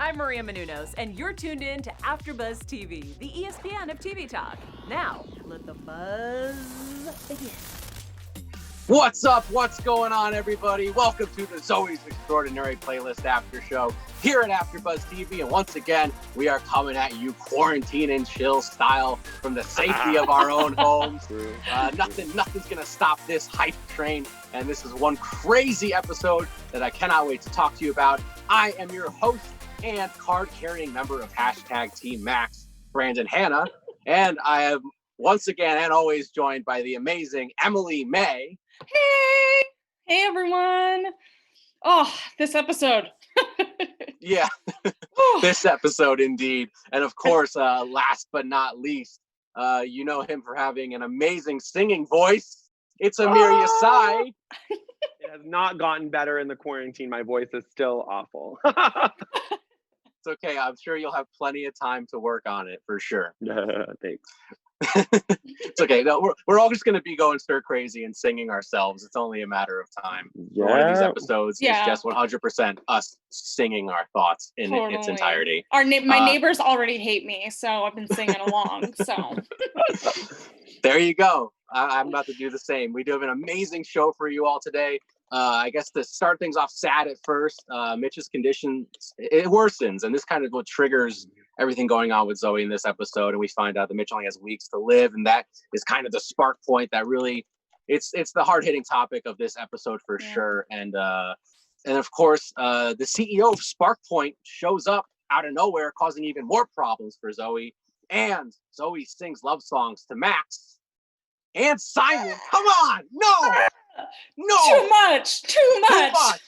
I'm Maria Menounos, and you're tuned in to AfterBuzz TV, the ESPN of TV talk. Now, let the buzz begin. What's up? What's going on, everybody? Welcome to the Zoey's Extraordinary Playlist After Show here at AfterBuzz TV. And once again, we are coming at you quarantine and chill style from the safety of our own homes. Nothing's going to stop this hype train. And this is one crazy episode that I cannot wait to talk to you about. I am your host and card-carrying member of hashtag Team Max, Brandon Hanna. And I am once again and always joined by the amazing Emily May. Hey everyone. Oh, this episode. Yeah, this episode indeed. And of course, last but not least, you know him for having an amazing singing voice. It's Amir Yassai. It has not gotten better in the quarantine. My voice is still awful. It's okay. I'm sure you'll have plenty of time to work on it for sure. Thanks. It's okay. No, we're all just going to be going stir crazy and singing ourselves. It's only a matter of time. Yeah. One of these episodes is just 100% us singing our thoughts in its entirety. My neighbors already hate me, so I've been singing along. So there you go. I'm about to do the same. We do have an amazing show for you all today. I guess to start things off sad at first, Mitch's condition, it worsens, and this kind of what triggers everything going on with Zoey in this episode, and we find out that Mitch only has weeks to live, and that is kind of the spark point that really, it's the hard-hitting topic of this episode for sure, and of course, the CEO of Spark Point shows up out of nowhere, causing even more problems for Zoey, and Zoey sings love songs to Max and Simon. Come on, no, too much. Too much.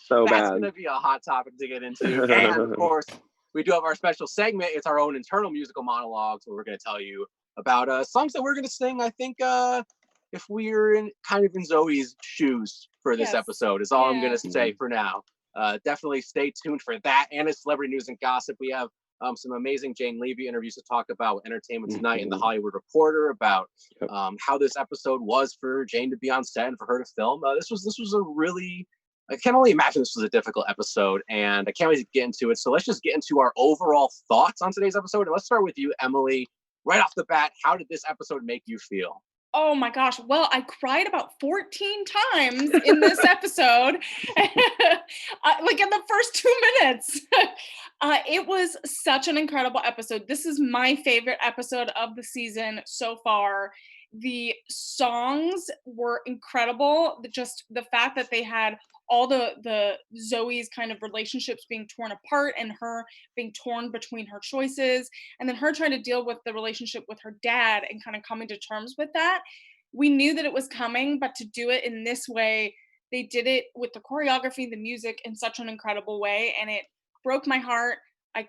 So That's bad. going to be a hot topic to get into. And of course, we do have our special segment. It's our own internal musical monologues where we're going to tell you about songs that we're going to sing. I think if we're in Zoey's shoes for this episode is all I'm going to say for now. Definitely stay tuned for that. And it's celebrity news and gossip. We have some amazing Jane Levy interviews to talk about with Entertainment Tonight and The Hollywood Reporter about how this episode was for Jane to be on set and for her to film. This was a really, I can only imagine this was a difficult episode, and I can't wait to get into it. So let's just get into our overall thoughts on today's episode. And let's start with you, Emily. Right off the bat, how did this episode make you feel? Oh my gosh. Well, I cried about 14 times in this episode, like in the first 2 minutes. It was such an incredible episode. This is my favorite episode of the season so far. The songs were incredible. Just the fact that they had all the Zoey's kind of relationships being torn apart and her being torn between her choices, and then her trying to deal with the relationship with her dad and kind of coming to terms with that. We knew that it was coming, but to do it in this way, they did it with the choreography, the music in such an incredible way, and it broke my heart. I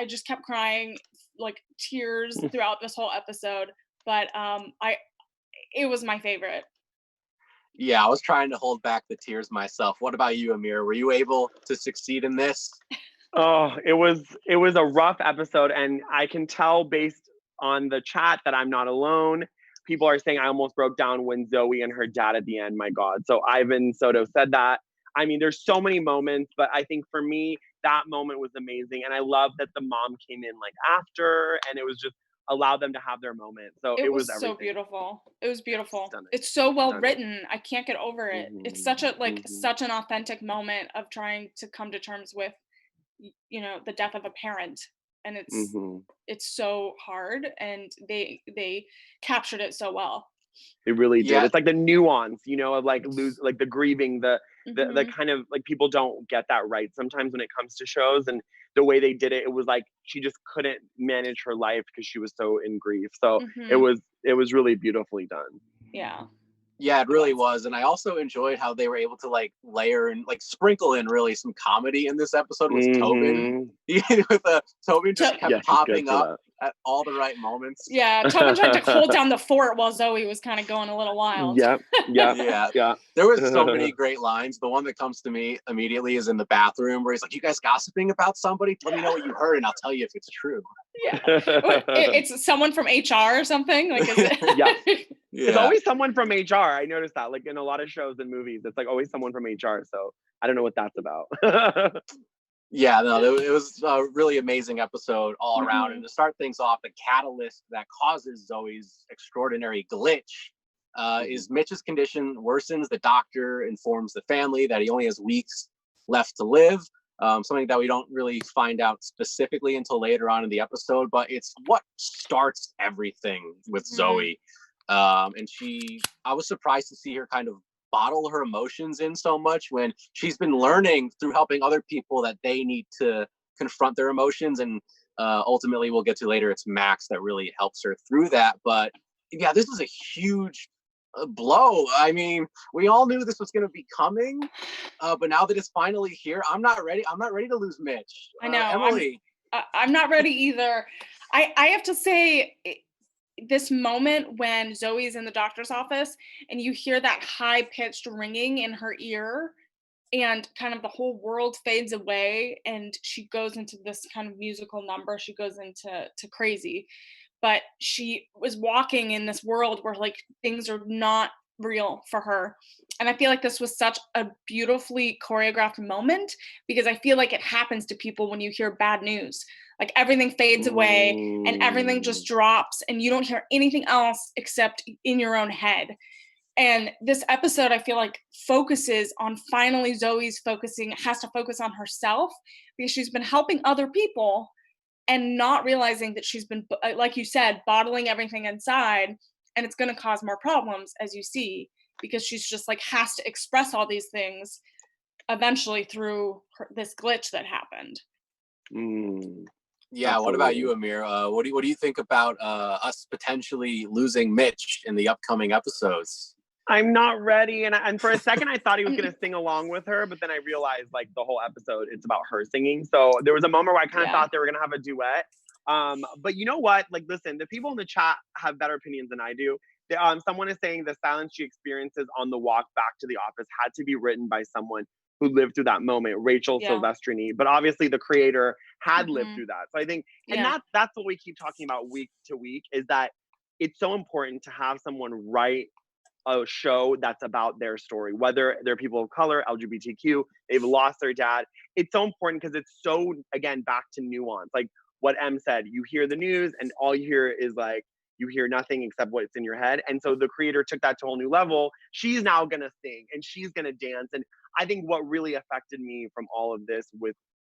just kept crying, like tears throughout this whole episode. But it was my favorite. Yeah, I was trying to hold back the tears myself. What about you, Amir? Were you able to succeed in this? Oh, it was a rough episode, and I can tell based on the chat that I'm not alone. People are saying I almost broke down when Zoey and her dad at the end. My God. So Ivan Soto said that. I mean, there's so many moments, but I think for me, that moment was amazing. And I love that the mom came in like after, and it was just allow them to have their moment. So it was so beautiful. It was beautiful. Stunning. It's so well written. I can't get over it. It's such a such an authentic moment of trying to come to terms with, the death of a parent, and it's so hard, and they captured it so well. It really did. It's like the nuance, of like the grieving, the kind of like people don't get that right sometimes when it comes to shows, and the way they did it, it was like she just couldn't manage her life because she was so in grief. So it was really beautifully done. Yeah, it really was. And I also enjoyed how they were able to like layer and like sprinkle in really some comedy in this episode with Tobin. With Tobin just kept popping up at all the right moments. Yeah, Tobin tried to hold down the fort while Zoey was kind of going a little wild. Yeah. There was so many great lines. The one that comes to me immediately is in the bathroom where he's like, "You guys gossiping about somebody? Let me know what you heard and I'll tell you if it's true." Yeah. It's someone from HR or something? Like, is it? It's always someone from HR. I noticed that, like in a lot of shows and movies, it's like always someone from HR. So I don't know what that's about. Yeah, no, it was a really amazing episode all around. And to start things off, the catalyst that causes Zoey's extraordinary glitch is Mitch's condition worsens. The doctor informs the family that he only has weeks left to live. Something that we don't really find out specifically until later on in the episode, but it's what starts everything with Zoey. And I was surprised to see her kind of bottle her emotions in so much when she's been learning through helping other people that they need to confront their emotions. And ultimately, we'll get to later, it's Max that really helps her through that. But yeah, this is a huge blow. I mean, we all knew this was going to be coming, but now that it's finally here, I'm not ready. I'm not ready to lose Mitch. I know. Emily. I'm not ready either. I have to say, this moment when Zoe's in the doctor's office and you hear that high-pitched ringing in her ear and kind of the whole world fades away and she goes into this kind of musical number, she goes into crazy. But she was walking in this world where like things are not real for her. And I feel like this was such a beautifully choreographed moment because I feel like it happens to people when you hear bad news. Like everything fades away and everything just drops and you don't hear anything else except in your own head. And this episode, I feel like, focuses on finally Zoe's has to focus on herself because she's been helping other people and not realizing that she's been, like you said, bottling everything inside, and it's going to cause more problems, as you see, because she's just like has to express all these things eventually through this glitch that happened. Yeah, what about you, Amir? What do you think about us potentially losing Mitch in the upcoming episodes? I'm not ready, and for a second I thought he was gonna sing along with her, but then I realized like the whole episode it's about her singing. So there was a moment where I kind of thought they were gonna have a duet. But you know what? Like, listen, the people in the chat have better opinions than I do. Someone is saying the silence she experiences on the walk back to the office had to be written by someone who lived through that moment, Rachel Silvestrini. But obviously the creator had lived through that. So I think, and that's what we keep talking about week to week, is that it's so important to have someone write a show that's about their story, whether they're people of color, LGBTQ, they've lost their dad. It's so important because it's so, again, back to nuance. Like what Em said, you hear the news and all you hear is like, you hear nothing except what's in your head. And so the creator took that to a whole new level. She's now gonna sing and she's gonna dance. And I think what really affected me from all of this,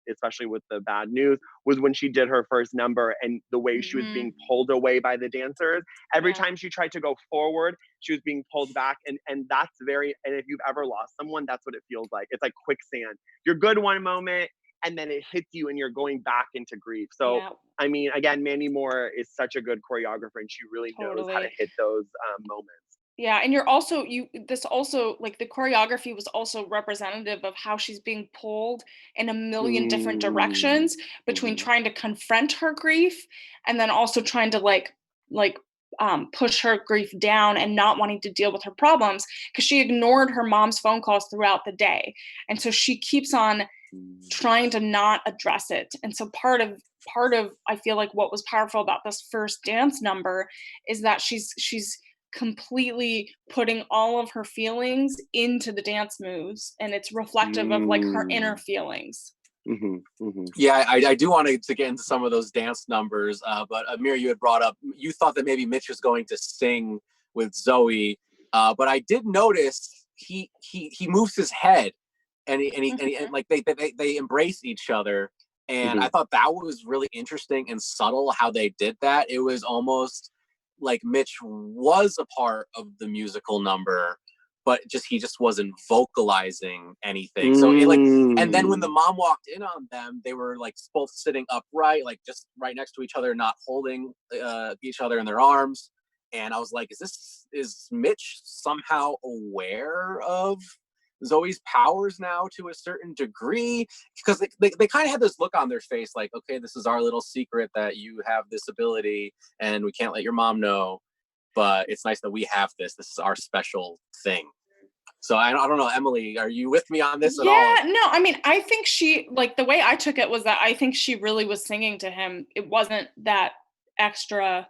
especially with the bad news, was when she did her first number and the way she was being pulled away by the dancers. Every time she tried to go forward, she was being pulled back. And that's and if you've ever lost someone, that's what it feels like. It's like quicksand. You're good one moment and then it hits you and you're going back into grief. So, I mean, again, Mandy Moore is such a good choreographer and she really knows how to hit those moments. Yeah, and you're also this also like the choreography was also representative of how she's being pulled in a million different directions between trying to confront her grief and then also trying to push her grief down and not wanting to deal with her problems because she ignored her mom's phone calls throughout the day. And so she keeps on trying to not address it. And so part of I feel like what was powerful about this first dance number is that she's completely putting all of her feelings into the dance moves and it's reflective of like her inner feelings. Yeah, I do want to get into some of those dance numbers, but Amir, you had brought up, you thought that maybe Mitch was going to sing with Zoey, but I did notice he moves his head and like they embrace each other, and I thought that was really interesting and subtle how they did that. It was almost like Mitch was a part of the musical number, but he just wasn't vocalizing anything. So and then when the mom walked in on them, they were like both sitting upright, like just right next to each other, not holding each other in their arms. And I was like, is Mitch somehow aware of Zoey's powers now to a certain degree? Because they kind of had this look on their face like, okay, this is our little secret that you have this ability and we can't let your mom know, but it's nice that we have this is our special thing. So I don't know, Emily, are you with me on this at all? Yeah, no, I mean, I think she, like the way I took it was that I think she really was singing to him. It wasn't that extra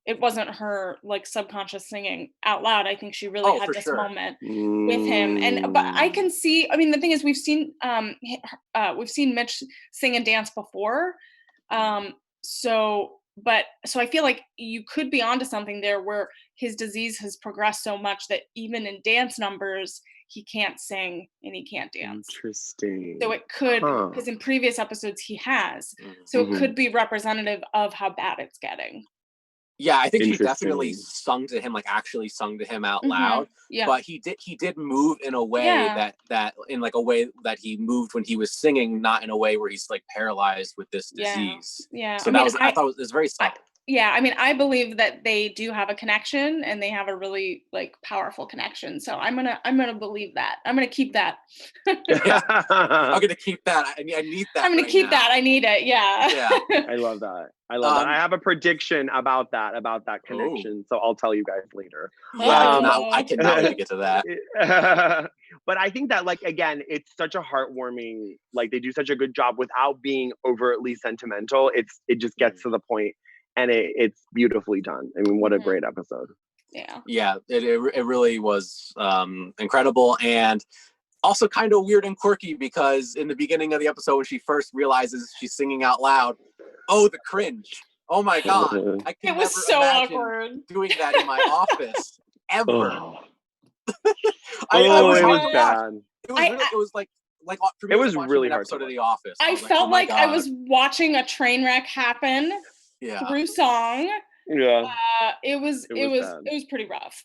It wasn't her like subconscious singing out loud. I think she really had this moment with him. But I can see, I mean, the thing is we've seen Mitch sing and dance before. So I feel like you could be onto something there where his disease has progressed so much that even in dance numbers, he can't sing and he can't dance. Interesting. So it could, because in previous episodes he has. So it could be representative of how bad it's getting. Yeah, I think she definitely sung to him, like actually sung to him out loud. Yeah. But he did move in a way that in like a way that he moved when he was singing, not in a way where he's like paralyzed with this disease. Yeah. So I thought it was very subtle. I mean, I believe that they do have a connection and they have a really like powerful connection. So I'm gonna believe that. I'm gonna keep that. I'm gonna keep that. I need that. I'm gonna keep that. I need it. Yeah. I love that. I have a prediction about that connection. So I'll tell you guys later. I cannot wait to get to that. But I think that, like, again, it's such a heartwarming, like they do such a good job without being overtly sentimental. It just gets to the point. And it's beautifully done. I mean, what a great episode. Yeah, it really was incredible, and also kind of weird and quirky because in the beginning of the episode when she first realizes she's singing out loud, the cringe. Oh my God. I can never so imagine awkward doing that in my office ever. It was bad. It was like for me, it was really hard episode of The Office. I felt like I was watching a train wreck happen. Through song. It was pretty rough.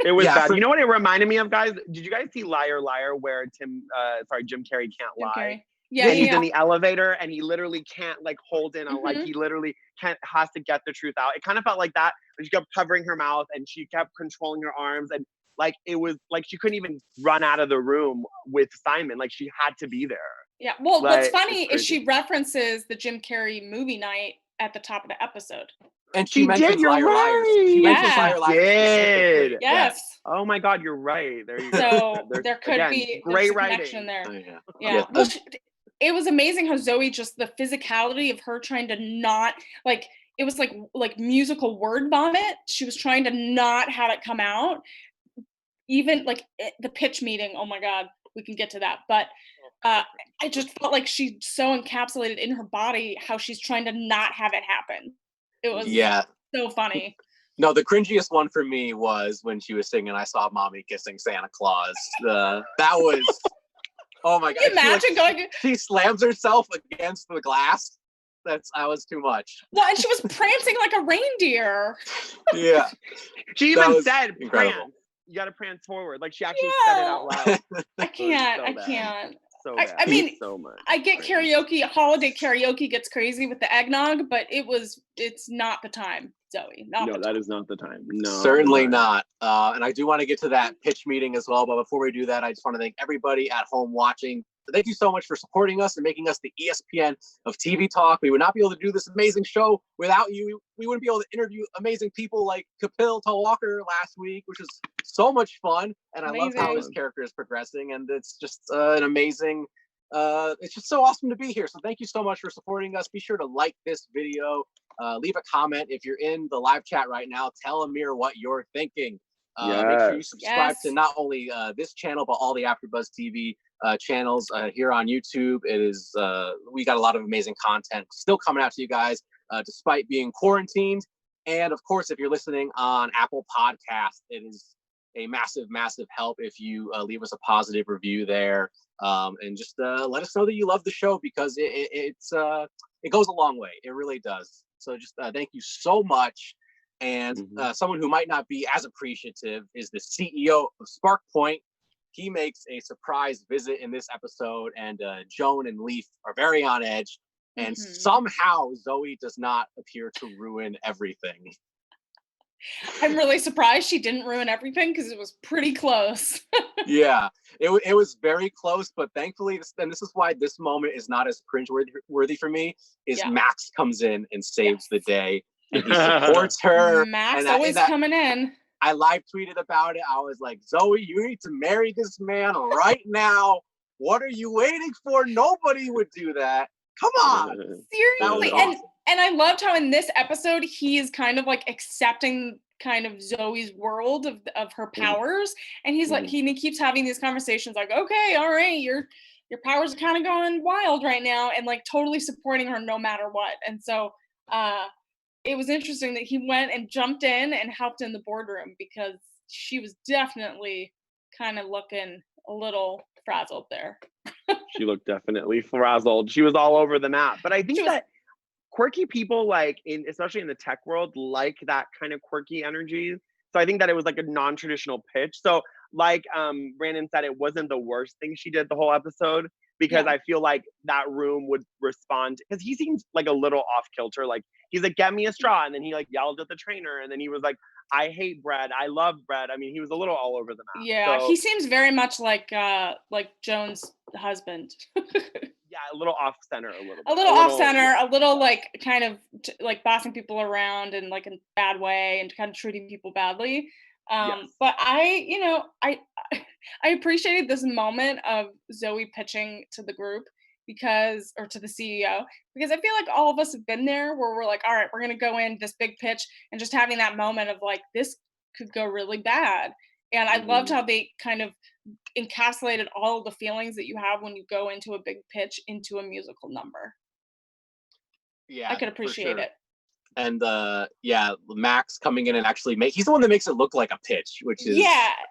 It was bad. You know what it reminded me of, guys? Did you guys see Liar Liar where Jim Carrey can't lie? And he's in the elevator and he literally can't like hold in like he literally has to get the truth out. It kind of felt like that. She kept covering her mouth and she kept controlling her arms, and like it was like she couldn't even run out of the room with Simon. Like she had to be there. Yeah. Well, what's funny is she references the Jim Carrey movie night at the top of the episode. And she mentions Liar Liars. She mentions Liar Liars. Yes. Oh my God, you're right. There you go. So there could be great connection there. Yeah. Well, it was amazing how Zoey, just the physicality of her trying to not like, it was like musical word vomit. She was trying to not have it come out. Even like the pitch meeting. Oh my God, we can get to that. But I just felt like she so encapsulated in her body how she's trying to not have it happen. It was so funny. No, the cringiest one for me was when she was singing "I Saw Mommy Kissing Santa Claus." That was, oh my God! Can you imagine going? She slams herself against the glass. That was too much. Well, and she was prancing like a reindeer. Yeah, she even said, incredible. "Prance. You got to prance forward." Like she actually said it out loud. I can't. So I mean, so much. I get karaoke, holiday karaoke gets crazy with the eggnog, but it's not the time, Zoey. That is not the time. No, certainly not. And I do want to get to that pitch meeting as well. But before we do that, I just want to thank everybody at home watching. Thank you so much for supporting us and making us the ESPN of TV talk. We would not be able to do this amazing show without you. We wouldn't be able to interview amazing people like Kapil Talwalkar last week, which was so much fun. And I love how his character is progressing. And it's just an amazing, it's just so awesome to be here. So thank you so much for supporting us. Be sure to like this video, leave a comment. If you're in the live chat right now, tell Amir what you're thinking. Make sure you subscribe to not only this channel, but all the AfterBuzz TV channels here on YouTube. It is we got a lot of amazing content still coming out to you guys despite being quarantined. And of course, if you're listening on Apple Podcasts, it is a massive help if you leave us a positive review there, and just let us know that you love the show, because it goes a long way. It really does. So just thank you so much. And someone who might not be as appreciative is the CEO of Spark Point. He makes a surprise visit in this episode, and Joan and Leaf are very on edge. And somehow Zoey does not appear to ruin everything. I'm really surprised she didn't ruin everything, because it was pretty close. Yeah, it was very close, but thankfully, and this is why this moment is not as cringe-worthy for me, is Max comes in and saves the day. And he supports her. Max always coming in. I live tweeted about it. I was like, Zoey, you need to marry this man right now. What are you waiting for? Nobody would do that. Come on. Seriously. Awesome. And I loved how in this episode, he is kind of like accepting kind of Zoe's world of her powers. And he's like, he keeps having these conversations like, okay, all right, your powers are kind of going wild right now, and like totally supporting her no matter what. And so it was interesting that he went and jumped in and helped in the boardroom, because she was definitely kind of looking a little frazzled there. She looked definitely frazzled. She was all over the map. But I think that quirky people, like especially in the tech world, like that kind of quirky energy. So I think that it was like a non-traditional pitch. So like Brandon said, it wasn't the worst thing she did the whole episode, because I feel like that room would respond, because he seems like a little off kilter. Like he's like, get me a straw, and then he like yelled at the trainer, and then he was like, I hate bread, I love bread. I mean, he was a little all over the map. Yeah, so, he seems very much like Joan's husband. Yeah, a little off center, a little bit. A little off center, a little like kind of like bossing people around in like a bad way and kind of treating people badly. But I appreciated this moment of Zoey pitching to the group, or to the CEO, because I feel like all of us have been there where we're like, all right, we're going to go in this big pitch, and just having that moment of like, this could go really bad. And I loved how they kind of encapsulated all of the feelings that you have when you go into a big pitch into a musical number. Yeah, I could appreciate it. And Max coming in and actually he's the one that makes it look like a pitch, which is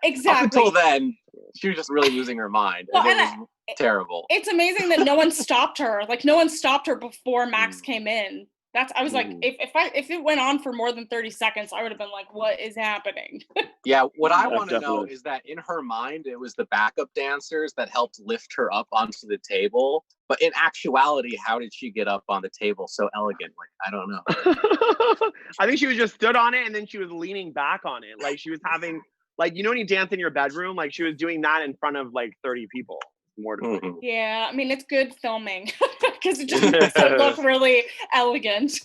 exactly. Up until then, she was just really losing her mind. Well, and it was terrible. It's amazing that no one stopped her. Like no one stopped her before Max came in. I was like, if it went on for more than 30 seconds, I would have been like, what is happening? Yeah, what I want to know is that in her mind, it was the backup dancers that helped lift her up onto the table. But in actuality, how did she get up on the table so elegantly? I don't know. I think she was just stood on it, and then she was leaning back on it. Like she was having, like, you know when you dance in your bedroom? Like she was doing that in front of like 30 people. Yeah, I mean, it's good filming because it just makes it look really elegant.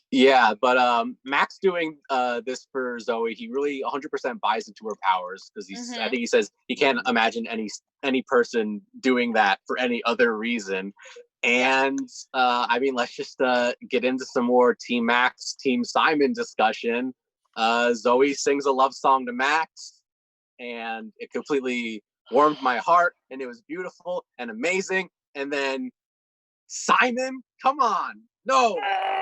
Yeah, but Max doing this for Zoey, he really 100% buys into her powers, because I think he says he can't imagine any person doing that for any other reason. And I mean, let's just get into some more Team Max, Team Simon discussion. Zoey sings a love song to Max, and it completely warmed my heart, and it was beautiful and amazing. And then Simon, come on, no.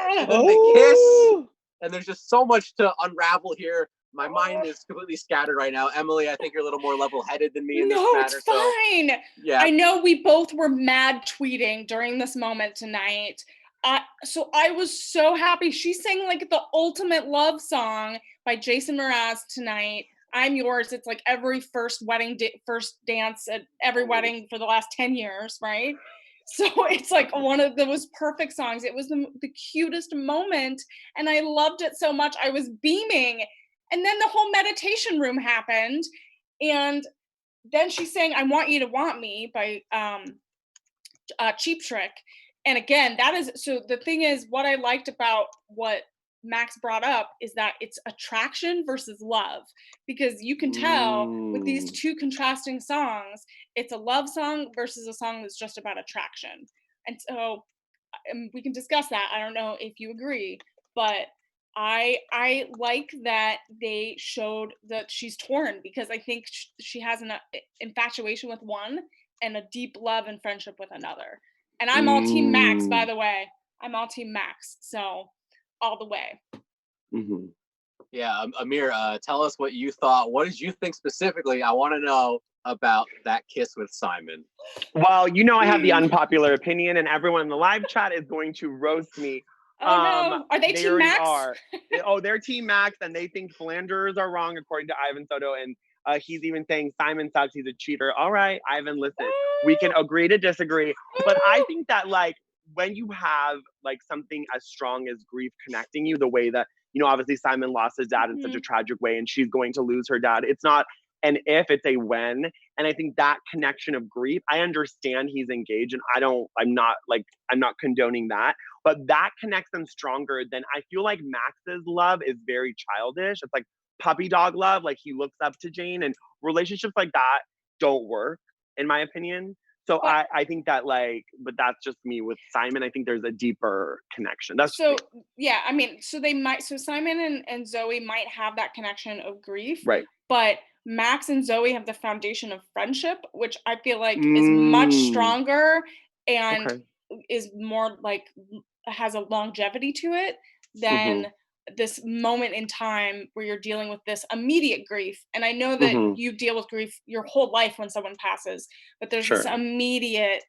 And then they kiss, and there's just so much to unravel here. My mind is completely scattered right now. Emily, I think you're a little more level-headed than me in this matter. It's fine. Yeah. I know we both were mad tweeting during this moment tonight. So I was so happy. She sang like the ultimate love song by Jason Mraz tonight. I'm Yours. It's like every first dance at every wedding for the last 10 years, right? So it's like one of those perfect songs. It was the cutest moment, and I loved it so much. I was beaming. And then the whole meditation room happened, and then she sang I Want You to Want Me by Cheap Trick. And again, the thing is, what I liked about what Max brought up is that it's attraction versus love, because you can tell with these two contrasting songs, it's a love song versus a song that's just about attraction. And so we can discuss that. I don't know if you agree, but I like that they showed that she's torn, because I think she has an infatuation with one and a deep love and friendship with another. And I'm all Team Max, by the way. I'm all Team Max. So all the way. Yeah, Amir, tell us what you thought. What did you think specifically? I want to know about that kiss with Simon. Well, you know I have the unpopular opinion, and everyone in the live chat is going to roast me. Oh no! Are they Team Max? They're Team Max, and they think Flanders are wrong, according to Ivan Soto, and he's even saying Simon sucks. He's a cheater. All right, Ivan, listen, we can agree to disagree, but I think that like when you have like something as strong as grief connecting you, the way that, you know, obviously Simon lost his dad in such a tragic way, and she's going to lose her dad. It's not an if, it's a when. And I think that connection of grief, I understand he's engaged, and I'm not condoning that, but that connects them stronger than I feel like Max's love is very childish. It's like puppy dog love, like he looks up to Jane, and relationships like that don't work, in my opinion. So I think that but that's just me with Simon. I think there's a deeper connection. That's so yeah, I mean, so Simon and Zoey might have that connection of grief, right. but Max and Zoey have the foundation of friendship, which I feel like is much stronger and Okay. is more has a longevity to it than this moment in time where you're dealing with this immediate grief. And I know that you deal with grief your whole life when someone passes, but there's this immediate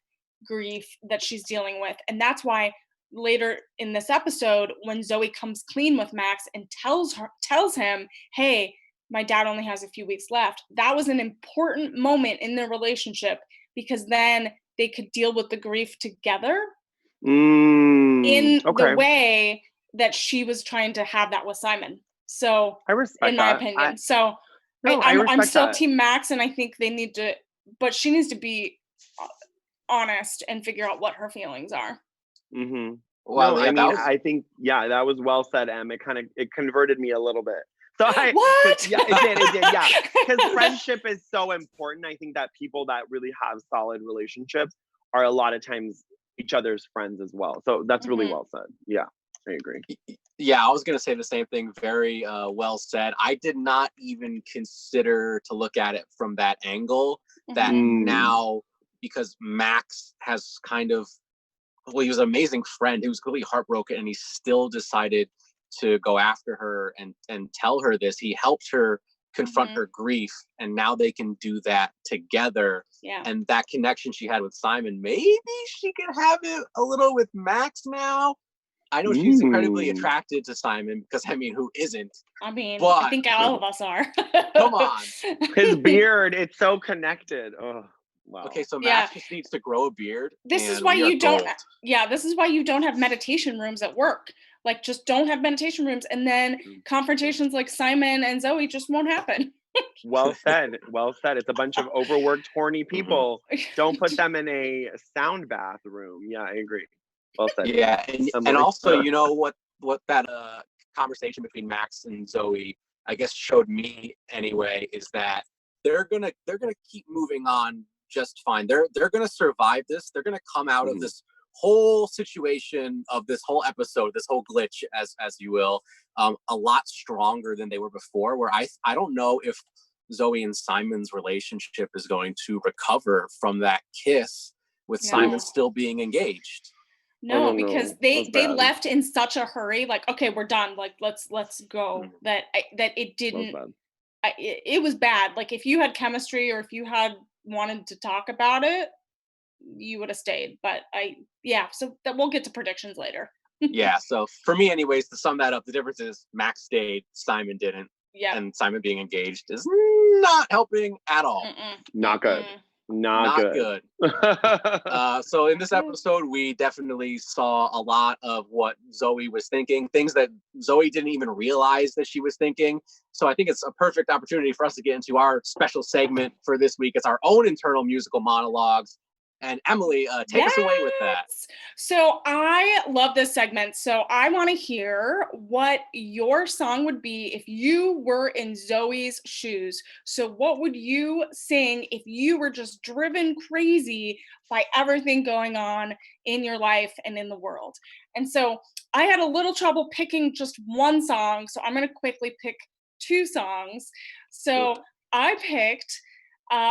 grief that she's dealing with. And that's why later in this episode, when Zoey comes clean with Max and tells him, hey, my dad only has a few weeks left, that was an important moment in their relationship, because then they could deal with the grief together in the way that she was trying to have that with Simon. So I respect in my that. opinion. I'm still team Max, and I think they need to, but she needs to be honest and figure out what her feelings are. Well, no, yeah, I think that was well said, Em. It converted me a little bit. So what? Yeah, it did, yeah. Because friendship is so important. I think that people that really have solid relationships are a lot of times each other's friends as well. So that's really well said. Yeah, I agree. Yeah, I was going to say the same thing. Very well said. I did not even consider to look at it from that angle, that now, because Max has kind of, well, he was an amazing friend. He was completely heartbroken, and he still decided to go after her and tell her this. He helped her confront her grief, and now they can do that together. Yeah. And that connection she had with Simon, maybe she could have it a little with Max now. I know she's incredibly attracted to Simon, because I mean, who isn't? I mean, but, I think all of us are. Come on. His beard, it's so connected. Oh, wow. Okay, so Max just needs to grow a beard. This is why you don't. Yeah, this is why you don't have meditation rooms at work. Like, just don't have meditation rooms, and then confrontations like Simon and Zoey just won't happen. Well said. Well said. It's a bunch of overworked, horny people. Don't put them in a sound bath room. Yeah, I agree. Well said. Yeah, and also, you know what that conversation between Max and Zoey, I guess, showed me anyway, is that they're gonna keep moving on just fine. They're gonna survive this. They're gonna come out of this whole situation, of this whole episode, this whole glitch, as you will, a lot stronger than they were before. Where I don't know if Zoey and Simon's relationship is going to recover from that kiss with Simon still being engaged. No, because they left in such a hurry. Like, okay, we're done. Like, let's go. That it didn't. It was bad. Like, if you had chemistry, or if you had wanted to talk about it, you would have stayed. But so that we'll get to predictions later. Yeah. So for me, anyways, to sum that up, the difference is Max stayed, Simon didn't. Yeah. And Simon being engaged is not helping at all. Not good. Not good. So in this episode, we definitely saw a lot of what Zoey was thinking, things that Zoey didn't even realize that she was thinking. So I think it's a perfect opportunity for us to get into our special segment for this week. It's our own internal musical monologues. And Emily, take us away with that. So I love this segment. So I want to hear what your song would be if you were in Zoey's shoes. So what would you sing if you were just driven crazy by everything going on in your life and in the world? And so I had a little trouble picking just one song. So I'm going to quickly pick two songs. So I picked...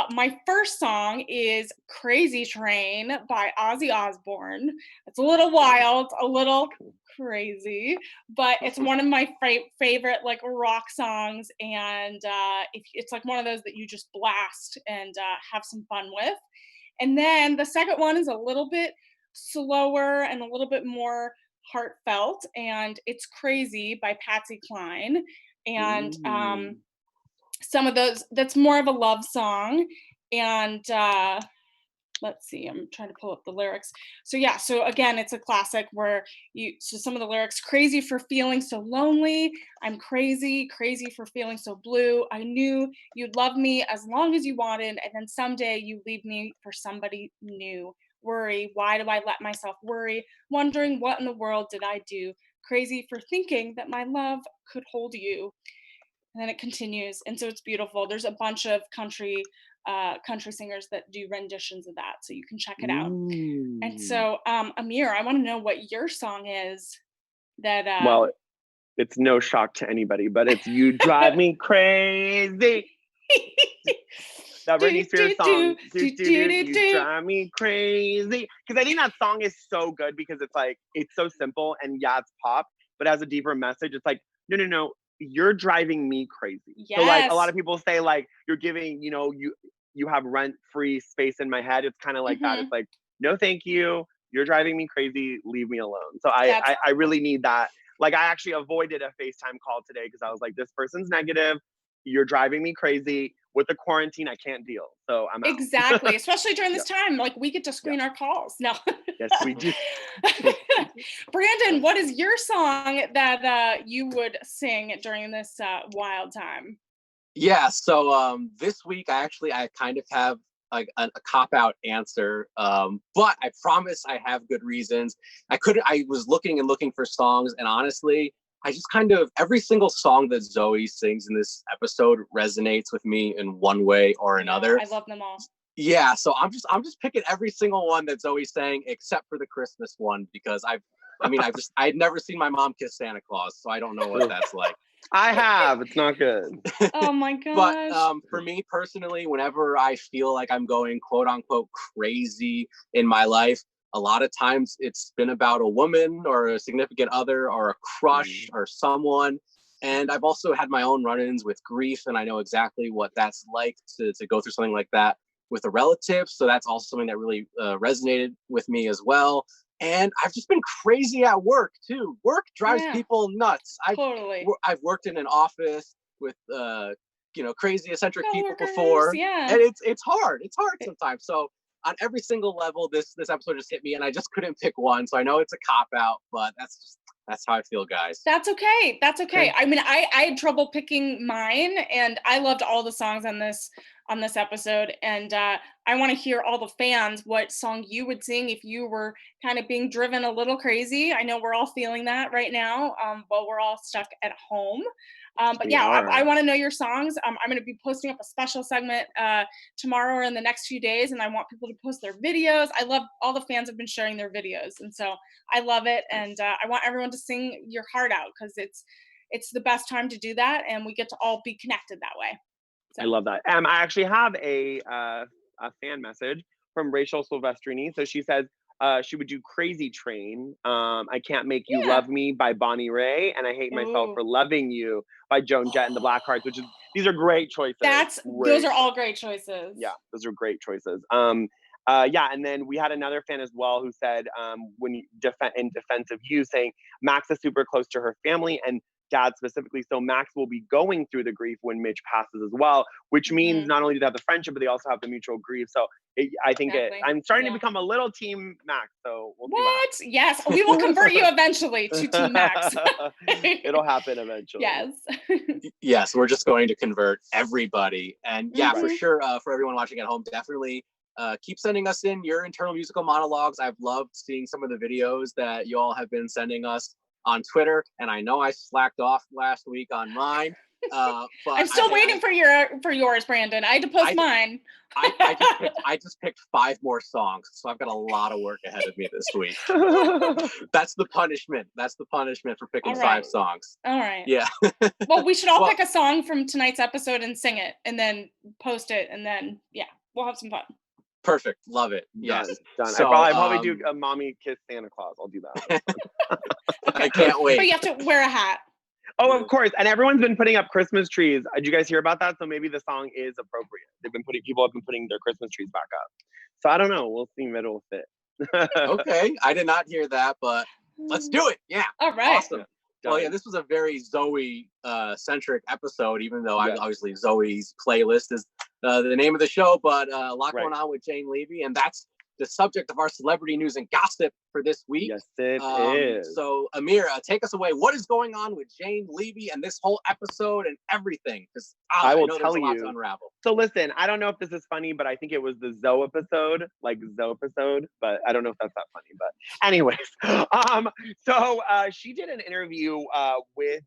my first song is Crazy Train by Ozzy Osbourne. It's a little wild, a little crazy, but it's one of my favorite like rock songs. And it's like one of those that you just blast and have some fun with. And then the second one is a little bit slower and a little bit more heartfelt, and it's Crazy by Patsy Cline. And some of those, that's more of a love song. And let's see, I'm trying to pull up the lyrics. So again, it's a classic where some of the lyrics: crazy for feeling so lonely, I'm crazy for feeling so blue, I knew you'd love me as long as you wanted, and then someday you leave me for somebody new. Worry, why do I let myself worry, wondering what in the world did I do, crazy for thinking that my love could hold you. And then it continues, and so it's beautiful. There's a bunch of country country singers that do renditions of that, so you can check it out. Ooh. And so, Amir, I want to know what your song is that. Well, it's no shock to anybody, but it's "You Drive Me Crazy." That Britney Spears song. You drive me crazy. Because I think that song is so good because it's like, it's so simple and yeah, it's pop, but has a deeper message. It's like, no, you're driving me crazy. Yes. So like a lot of people say like, you're giving, you have rent-free space in my head. It's kind of like that. It's like, no, thank you. You're driving me crazy. Leave me alone. So I really need that. Like I actually avoided a FaceTime call today because I was like, this person's negative. You're driving me crazy. With the quarantine, I can't deal. So I'm out. Exactly. Especially during this time. Like we get to screen our calls. No. Yes, we do. Brandon, what is your song that you would sing during this wild time? Yeah, so this week I kind of have like a cop-out answer, but I promise I have good reasons. I was looking for songs, and honestly, I just kind of, every single song that Zoey sings in this episode resonates with me in one way or another. I love them all. Yeah, so I'm just picking every single one that Zoe sang except for the Christmas one because I had never seen my mom kiss Santa Claus, so I don't know what that's like. I have. It's not good. Oh my gosh. But for me personally, whenever I feel like I'm going quote unquote crazy in my life, a lot of times it's been about a woman or a significant other or a crush or someone. And I've also had my own run-ins with grief, and I know exactly what that's like to go through something like that with a relative. So that's also something that really resonated with me as well. And I've just been crazy at work too. Work drives people nuts. Totally. I've worked in an office with crazy eccentric people before, and it's hard. It's hard sometimes. So on every single level, this episode just hit me, and I just couldn't pick one. So I know it's a cop out, but that's how I feel, guys. That's okay. That's okay. I mean, I had trouble picking mine, and I loved all the songs on this episode. And I want to hear all the fans what song you would sing if you were kind of being driven a little crazy. I know we're all feeling that right now, but we're all stuck at home. But yeah, I want to know your songs. I'm going to be posting up a special segment tomorrow or in the next few days, and I want people to post their videos. I love all the fans have been sharing their videos, and so I love it. And I want everyone to sing your heart out because it's the best time to do that, and we get to all be connected that way. So. I love that. I actually have a fan message from Rachel Silvestrini. So she says she would do Crazy Train. I Can't Make You Love Me by Bonnie Raitt, and I Hate Myself for Loving You by Joan Jett and the Blackhearts, these are great choices. Those are all great choices. Yeah, those are great choices. And then we had another fan as well who said, when you in defense of you, saying Max is super close to her family and dad specifically, so Max will be going through the grief when Mitch passes as well, which means not only do they have the friendship, but they also have the mutual grief. So I think I'm starting to become a little team Max. So we'll see what? Yes, we will convert you eventually to team Max. It'll happen eventually. Yes. Yes, we're just going to convert everybody. And for sure, for everyone watching at home, definitely keep sending us in your internal musical monologues. I've loved seeing some of the videos that you all have been sending us on Twitter, and I know I slacked off last week on mine. But I'm still waiting for yours, Brandon. I had to post mine. I just picked 5 more songs, so I've got a lot of work ahead of me this week. That's the punishment. That's the punishment for picking 5 songs. All right. Yeah. Well, we should all pick a song from tonight's episode and sing it, and then post it, and then we'll have some fun. Perfect. Love it. Yes. Done. So, I probably do a mommy kiss Santa Claus. I'll do that. I can't wait. But you have to wear a hat. Oh, of course. And everyone's been putting up Christmas trees. Did you guys hear about that? So maybe the song is appropriate. People have been putting their Christmas trees back up. So I don't know. We'll see if it'll fit. Okay. I did not hear that, but let's do it. Yeah. All right. Awesome. Well, yeah, this was a very Zoey centric episode, even though obviously Zoey's playlist is the name of the show, but a lot going on with Jane Levy, and that's the subject of our celebrity news and gossip for this week. Yes, it is. So, Amir, take us away. What is going on with Jane Levy and this whole episode and everything? Because I will know tell there's a lot you. to unravel. So listen, I don't know if this is funny, but I think it was the Zoe episode, like Zoe episode, but I don't know if that's that funny. But anyways, so she did an interview with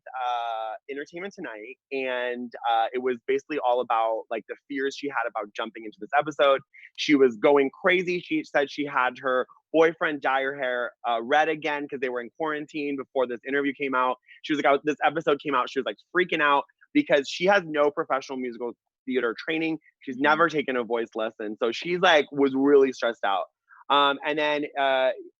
Entertainment Tonight, and it was basically all about like the fears she had about jumping into this episode. She was going crazy. She said she had her boyfriend dye her hair red again because they were in quarantine before this interview came out. She was like, this episode came out, she was like freaking out because she has no professional musical theater training. She's never taken a voice lesson. So she's like, was really stressed out. And then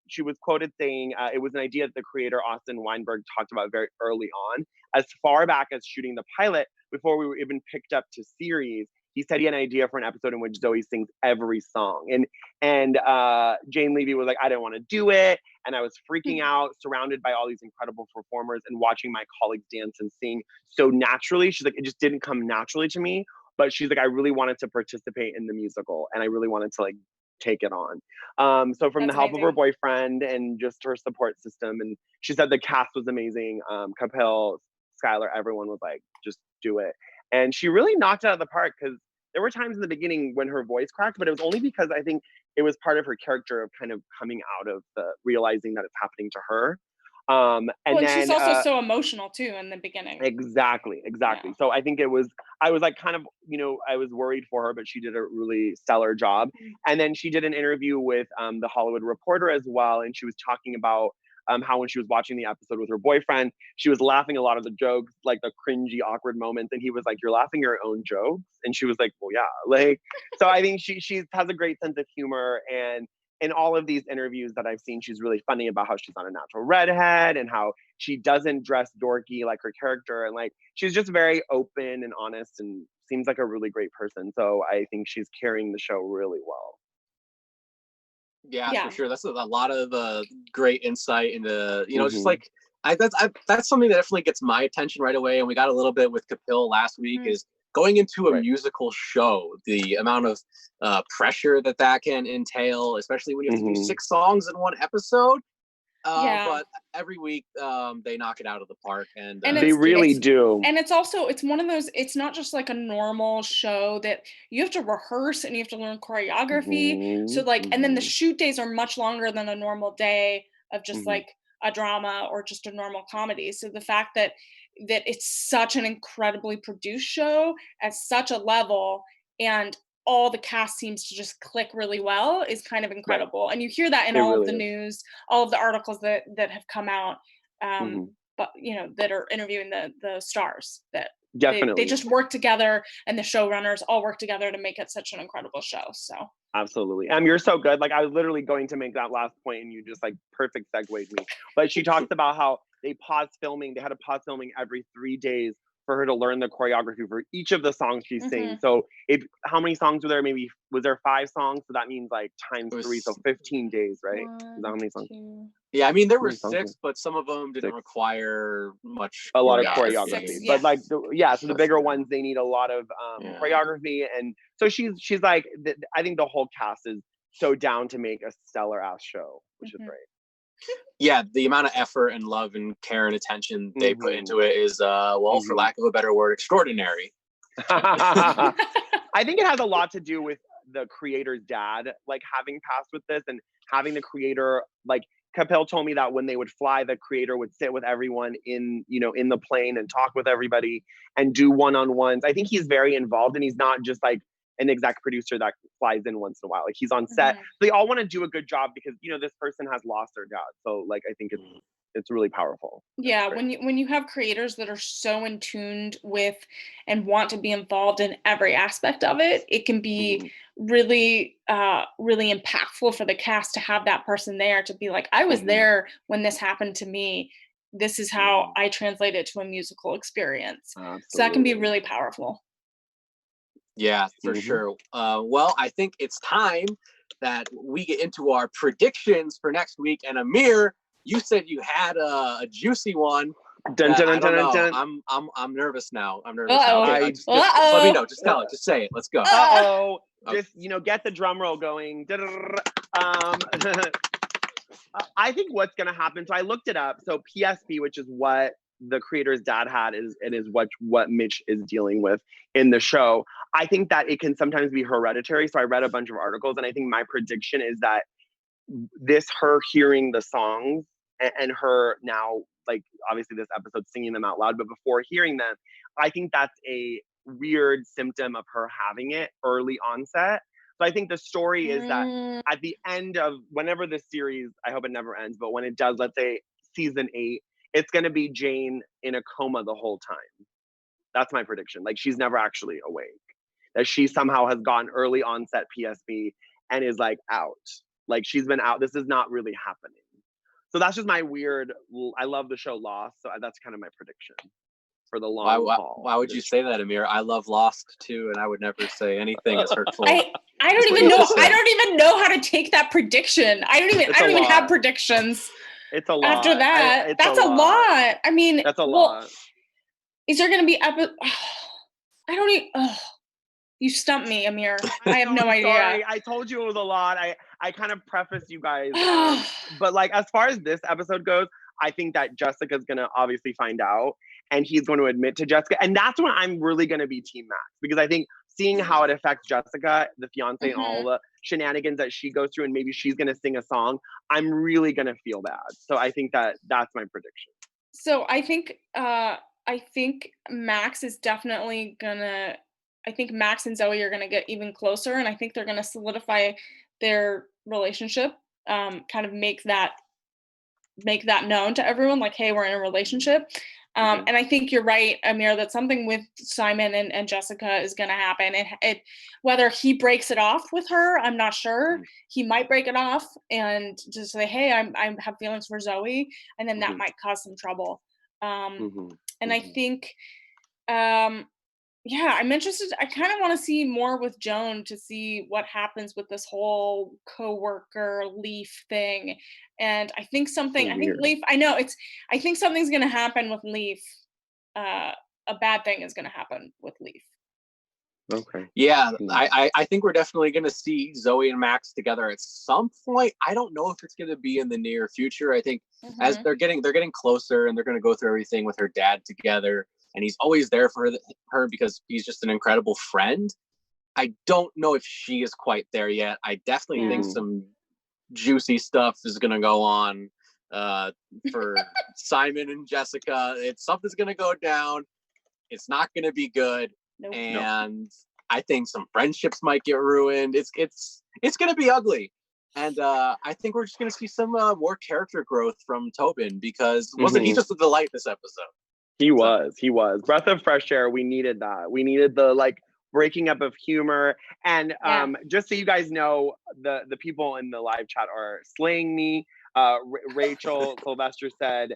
she was quoted saying it was an idea that the creator Austin Weinberg talked about very early on, as far back as shooting the pilot before we were even picked up to series. He said he had an idea for an episode in which Zoey sings every song. And Jane Levy was like, I didn't want to do it. And I was freaking out, surrounded by all these incredible performers and watching my colleagues dance and sing so naturally. She's like, it just didn't come naturally to me. But she's like, I really wanted to participate in the musical and I really wanted to like take it on. So from the help of her boyfriend and just her support system. And she said the cast was amazing. Capel, Skylar, everyone was like, just do it. And she really knocked it out of the park because there were times in the beginning when her voice cracked, but it was only because I think it was part of her character of kind of coming out of the realizing that it's happening to her. And then she's also so emotional too in the beginning. Exactly. Yeah. So I think I was like kind of, I was worried for her, but she did a really stellar job. And then she did an interview with the Hollywood Reporter as well. And she was talking about how when she was watching the episode with her boyfriend, she was laughing a lot of the jokes, like the cringy, awkward moments. And he was like, you're laughing your own jokes? And she was like, well, yeah. Like, so I think she has a great sense of humor. And in all of these interviews that I've seen, she's really funny about how she's not a natural redhead and how she doesn't dress dorky like her character. And like, she's just very open and honest and seems like a really great person. So I think she's carrying the show really well. Yeah, for sure. That's a lot of great insight into, just like, that's something that definitely gets my attention right away. And we got a little bit with Capil last week is going into a musical show, the amount of pressure that can entail, especially when you have to do 6 songs in one episode. But every week they knock it out of the park, and they really do. And it's one of those, it's not just like a normal show that you have to rehearse and you have to learn choreography. So like, and then the shoot days are much longer than a normal day of just like a drama or just a normal comedy. So the fact that it's such an incredibly produced show at such a level, and all the cast seems to just click really well is kind of incredible. And you hear that in all of the news, all of the articles that have come out, but that are interviewing the stars, that they just work together, and the showrunners all work together to make it such an incredible show. So absolutely. You're so good. Like, I was literally going to make that last point and you just like perfect segued me. But she talks about how they had to pause filming every 3 days for her to learn the choreography for each of the songs she sings. So how many songs were there? Maybe, was there 5 songs? So that means like times 3, so 15 days, right? Is that how many songs? Yeah, I mean, there were 6, but some of them didn't require a lot of choreography. But like, so the bigger ones, they need a lot of choreography. And so she's like, I think the whole cast is so down to make a stellar ass show, which is great. Yeah, the amount of effort and love and care and attention they put into it is, for lack of a better word, extraordinary. I think it has a lot to do with the creator's dad, like having passed with this and having the creator, like Capel told me that when they would fly, the creator would sit with everyone in the plane and talk with everybody and do one-on-ones. I think he's very involved, and he's not just like an exec producer that flies in once in a while. Like, he's on set. They all want to do a good job because this person has lost their dad. So like, I think it's really powerful. Yeah, when you have creators that are so in tuned with and want to be involved in every aspect of it, it can be really really impactful for the cast to have that person there to be like, I was there when this happened to me. This is how I translate it to a musical experience. Absolutely. So that can be really powerful. Yeah, for sure. Well, I think it's time that we get into our predictions for next week. And Amir, you said you had a juicy one. Dun, dun, I dun, don't dun, know. dun. I'm nervous now. I'm nervous Uh-oh. now. Okay, I- just let me know. Just tell it. Just say it. Let's go. Uh-oh. Okay. Just, get the drum roll going. I think what's going to happen, so I looked it up. So PSP, which is what the creator's dad had, is what Mitch is dealing with in the show. I think that it can sometimes be hereditary. So I read a bunch of articles, and I think my prediction is that her hearing the songs and her now, like, obviously this episode singing them out loud, but before hearing them, I think that's a weird symptom of her having it early onset. So I think the story is that at the end of whenever this series, I hope it never ends, but when it does, let's say season 8, it's going to be Jane in a coma the whole time. That's my prediction. Like, she's never actually awake. That she somehow has gotten early onset PSP and is like out. Like, she's been out. This is not really happening. So that's just my weird, I love the show Lost. So that's kind of my prediction for the long haul. Why would you say that, Amir? I love Lost too, and I would never say anything as hurtful. I don't even know. I don't even know how to take that prediction. I don't even have predictions. It's a lot. After that, that's a lot. I mean, that's a lot. Is there going to be I don't even. You stumped me, Amir. I have no idea. Sorry. I told you it was a lot. I kind of prefaced you guys. But like, as far as this episode goes, I think that Jessica's going to obviously find out, and he's going to admit to Jessica. And that's when I'm really going to be Team Max, because I think seeing how it affects Jessica, the fiance, and all the shenanigans that she goes through, and maybe she's going to sing a song, I'm really going to feel bad. So I think that's my prediction. So I think Max is definitely gonna. I think Max and Zoey are gonna get even closer, and I think they're gonna solidify their relationship. Kind of make that known to everyone, like, hey, we're in a relationship. And I think you're right, Amir, that something with Simon and Jessica is going to happen. It whether he breaks it off with her, I'm not sure. He might break it off and just say, hey, I have feelings for Zoey, and then that might cause some trouble. And I think, yeah, I'm interested. I kind of want to see more with Joan to see what happens with this whole coworker Leaf thing. And I think Leaf, I think something's going to happen with Leaf. A bad thing is going to happen with Leaf. Okay. Yeah, I think we're definitely going to see Zoey and Max together at some point. I don't know if it's going to be in the near future. I think as they're getting closer, and they're going to go through everything with her dad together. And he's always there for her because he's just an incredible friend. I don't know if she is quite there yet. I definitely think some juicy stuff is going to go on for Simon and Jessica. Something's going to go down. It's not going to be good. Nope. And I think some friendships might get ruined. It's going to be ugly. And I think we're just going to see some more character growth from Tobin, because wasn't he just a delight this episode? He was. Breath of fresh air. We needed that. We needed the breaking up of humor. And just so you guys know, the people in the live chat are slaying me. Rachel Sylvester said,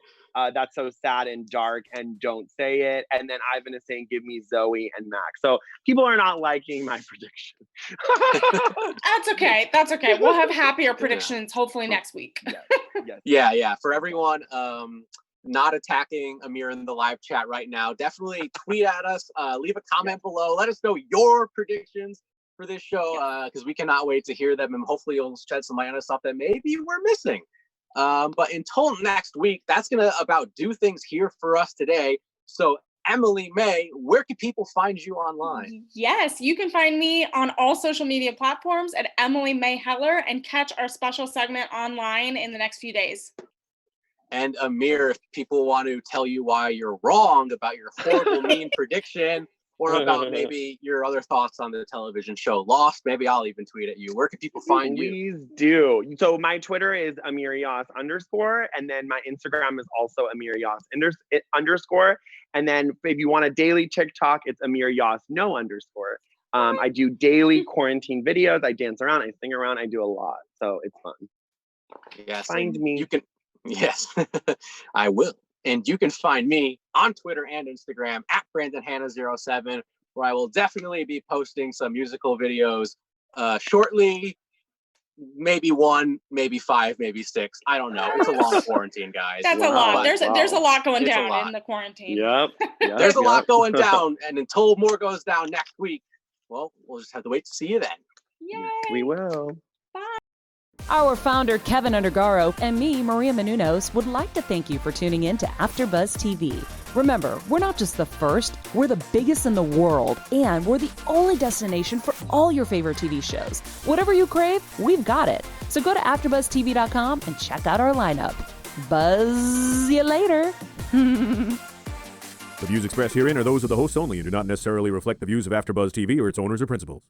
that's so sad and dark and don't say it. And then Ivan is saying, give me Zoey and Max. So people are not liking my prediction. That's okay. We'll have happier predictions hopefully next week. Yes. Yeah. For everyone not attacking Amir in the live chat right now, definitely tweet at us, leave a comment below, let us know your predictions for this show, because we cannot wait to hear them, and hopefully you'll shed some light on stuff that maybe we're missing. But until next week, that's gonna about do things here for us today. So Emily May, where can people find you online? Yes, you can find me on all social media platforms at Emily May Heller, and catch our special segment online in the next few days. And Amir, if people want to tell you why you're wrong about your horrible, mean prediction, or about maybe your other thoughts on the television show Lost, maybe I'll even tweet at you. Where can people find you? Please do. So my Twitter is AmirYas_, and then my Instagram is also AmirYas _. And then if you want a daily TikTok, it's AmirYas _. I do daily quarantine videos. I dance around, I sing around, I do a lot. So it's fun. Yes. Find me. You can. Yes, I will. And you can find me on Twitter and Instagram at BrandonHanna07, where I will definitely be posting some musical videos shortly. maybe 1, maybe 5, maybe 6. I don't know. It's a long quarantine, guys. That's a Wow. lot. There's a lot going It's a down lot. in the quarantine. Yep. There's a lot going down, and until more goes down next week, well, we'll just have to wait to see you then. Yay. Yes, we will. Our founder, Keven Undergaro, and me, Maria Menounos, would like to thank you for tuning in to AfterBuzz TV. Remember, we're not just the first, we're the biggest in the world, and we're the only destination for all your favorite TV shows. Whatever you crave, we've got it. So go to AfterBuzzTV.com and check out our lineup. Buzz you later. The views expressed herein are those of the hosts only and do not necessarily reflect the views of AfterBuzz TV or its owners or principals.